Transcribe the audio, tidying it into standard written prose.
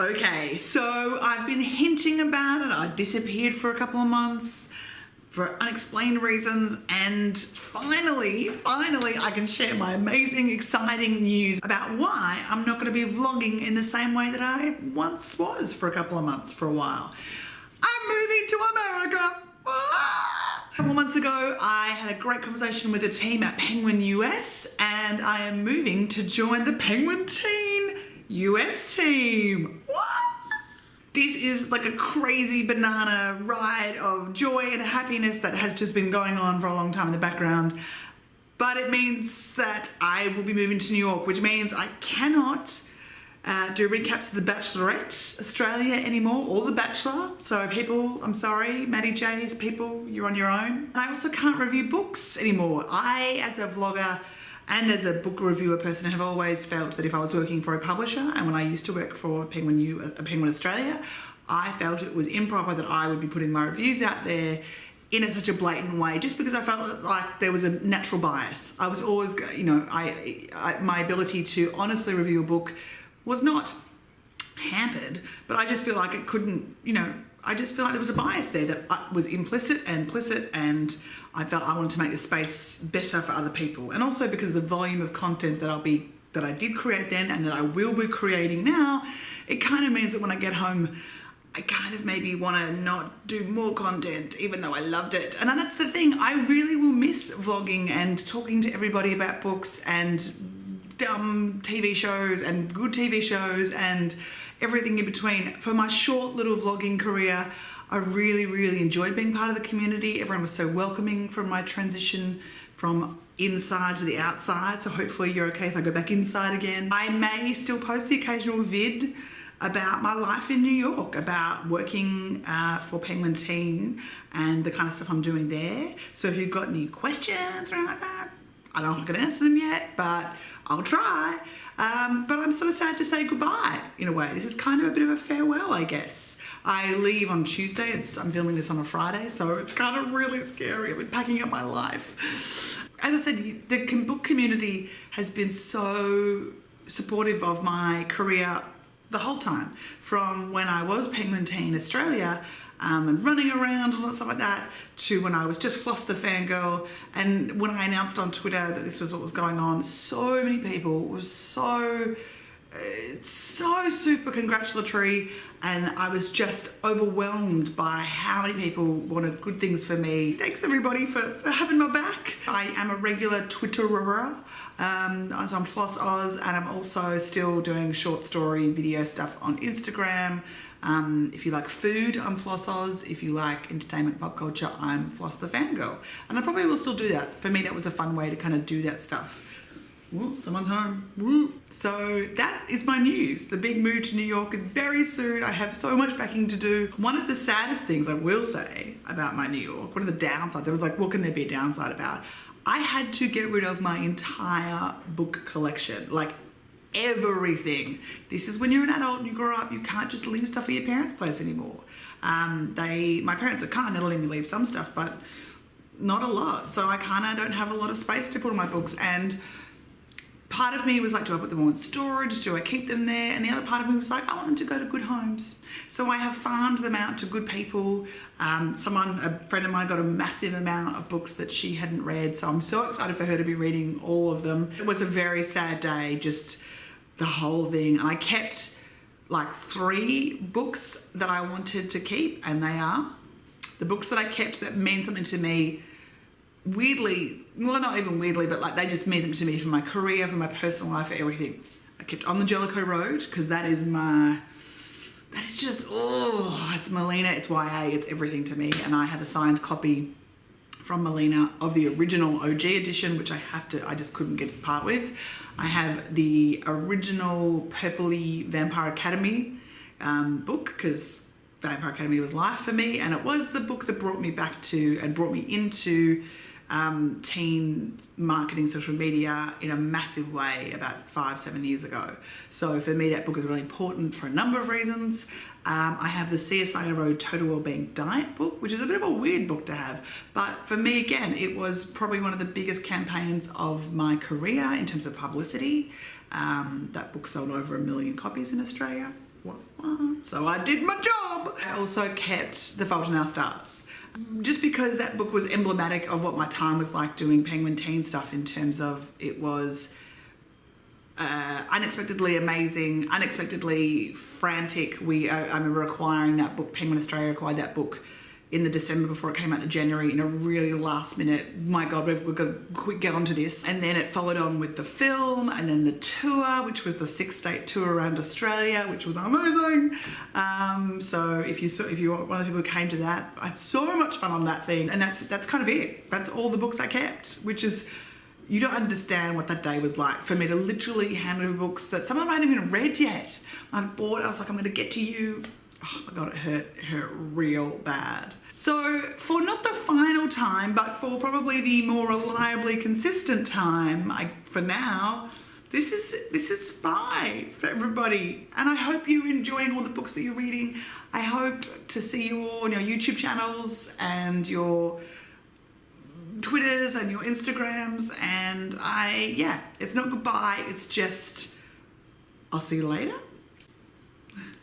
Okay, so I've been hinting about it. I disappeared for a couple of months for unexplained reasons, and finally I can share my amazing, exciting news about why I'm not going to be vlogging in the same way that I once was for a couple of months for a while. I'm moving to America! A couple of months ago, I had a great conversation with the team at Penguin US, and I am moving to join the Penguin Teen US team. What? This is like a crazy banana ride of joy and happiness that has just been going on for a long time in the background. But it means that I will be moving to New York, which means I cannot do recaps of The Bachelorette Australia anymore, or The Bachelor. So people, I'm sorry, Maddie J's people, you're on your own. And I also can't review books anymore. I, as a vlogger and as a book reviewer person, have always felt that if I was working for a publisher, and when I used to work for Penguin Australia, I felt it was improper that I would be putting my reviews out there in such a blatant way, just because I felt like there was a natural bias. I was always, you know, my ability to honestly review a book was not hampered, but I just feel like it couldn't, you know, I just feel like there was a bias there that was implicit and I felt I wanted to make the space better for other people. And also because of the volume of content that I did create then and that I will be creating now, it kind of means that when I get home, I kind of maybe want to not do more content, even though I loved it. And that's the thing, I really will miss vlogging and talking to everybody about books and dumb TV shows and good TV shows and everything in between. For my short little vlogging career, I really enjoyed being part of the community. Everyone was so welcoming from my transition from inside to the outside. So hopefully you're okay if I go back inside again. I may still post the occasional vid about my life in New York, about working for Penguin Teen and the kind of stuff I'm doing there. So if you've got any questions or anything like that, I don't know if I can answer them yet, but I'll try. But I'm sort of sad to say goodbye in a way. This is kind of a bit of a farewell, I guess. I leave on Tuesday. I'm filming this on a Friday, so it's kind of really scary. I've been packing up my life. As I said, the book community has been so supportive of my career the whole time. From when I was Penguin Teen Australia and running around and stuff like that, to when I was just Floss the fangirl, and when I announced on Twitter that this was what was going on, so many people were so super congratulatory, and I was just overwhelmed by how many people wanted good things for me. Thanks everybody for having my back. I am a regular Twitterer. So I'm Floss Oz, and I'm also still doing short story video stuff on Instagram. If you like food, I'm Floss Oz. If you like entertainment pop culture, I'm Floss the fangirl. And I probably will still do that. For me, that was a fun way to kind of do that stuff. Woo, someone's home. Woo. So that is my news. The big move to New York is very soon. I have so much packing to do. One of the saddest things I will say about my New York, one of the downsides, I was like, what can there be a downside about? I had to get rid of my entire book collection, like everything. This is when you're an adult and you grow up, you can't just leave stuff at your parents' place anymore. My parents are kind, they'll let me leave some stuff, but not a lot. So I kind of don't have a lot of space to put all my books, and part of me was like, do I put them all in storage? Do I keep them there? And the other part of me was like, I want them to go to good homes. So I have farmed them out to good people. A friend of mine got a massive amount of books that she hadn't read. So I'm so excited for her to be reading all of them. It was a very sad day, just the whole thing. And I kept like 3 books that I wanted to keep, and they are the books that I kept that mean something to me. Weirdly, well, not even weirdly, but like they just mean something to me for my career, for my personal life, for everything. I kept On the Jellicoe Road, because that is just, oh, it's Melina, it's YA, it's everything to me. And I have a signed copy from Melina of the original OG edition, which I just couldn't get part with. I have the original Purpley Vampire Academy book, because Vampire Academy was life for me, and it was the book that brought me back to and brought me into teen marketing, social media in a massive way about 5-7 years ago. So for me, that book is really important for a number of reasons. I have the CSI Road Total Wellbeing Diet book, which is a bit of a weird book to have, but for me, again, it was probably one of the biggest campaigns of my career in terms of publicity. That book sold over 1 million copies in Australia. What? So I did my job. I also kept The Fault in Our Stars. Just because that book was emblematic of what my time was like doing Penguin teen stuff, in terms of it was unexpectedly amazing, unexpectedly frantic. I remember acquiring that book, Penguin Australia acquired that book in the December before it came out in January, in a really last minute, my God, we've got to quick get onto this. And then it followed on with the film, and then the tour, which was the 6-state tour around Australia, which was amazing. So if you were one of the people who came to that, I had so much fun on that thing. And that's kind of it. That's all the books I kept, which is, you don't understand what that day was like for me to literally hand over books that some of them I hadn't even read yet. I bought, I was like, I'm going to get to you. Oh my God, it hurt real bad. So for not the final time, but for probably the more reliably consistent time, for now, this is Spy for everybody. And I hope you're enjoying all the books that you're reading. I hope to see you all on your YouTube channels and your Twitters and your Instagrams. And it's not goodbye, it's just, I'll see you later.